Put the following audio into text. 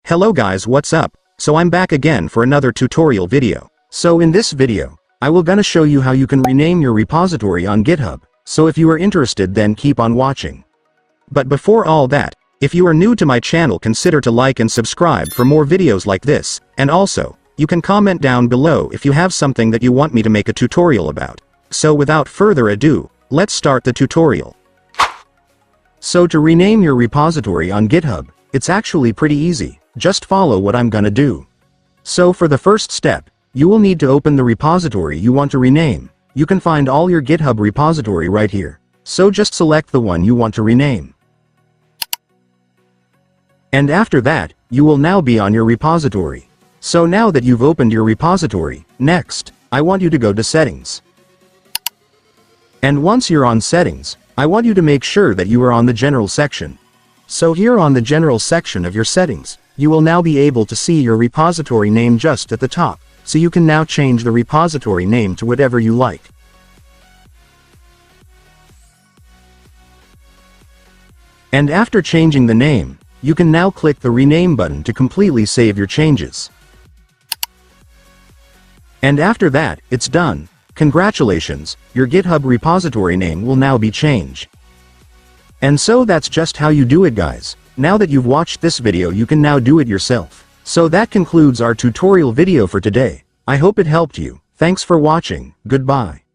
Hello guys, what's up? So I'm back again for another tutorial video. So in this video, I will gonna show you how you can rename your repository on GitHub. So if you are interested, then keep on watching. But before all that, if you are new to my channel, consider to like and subscribe for more videos like this, and also, you can comment down below if you have something that you want me to make a tutorial about. So without further ado, let's start the tutorial. So to rename your repository on GitHub, it's actually pretty easy. Just follow what I'm gonna do. So for the first step, you will need to open the repository you want to rename. You can find all your GitHub repository right here. So just select the one you want to rename. And after that, you will now be on your repository. So now that you've opened your repository, next, I want you to go to Settings. And once you're on Settings, I want you to make sure that you are on the General section. So here on the General section of your settings, you will now be able to see your repository name just at the top, so you can now change the repository name to whatever you like. And after changing the name, you can now click the Rename button to completely save your changes. And after that, it's done. Congratulations, your GitHub repository name will now be changed. And so that's just how you do it, guys. Now that you've watched this video, you can now do it yourself. So that concludes our tutorial video for today. I hope it helped you. Thanks for watching. Goodbye.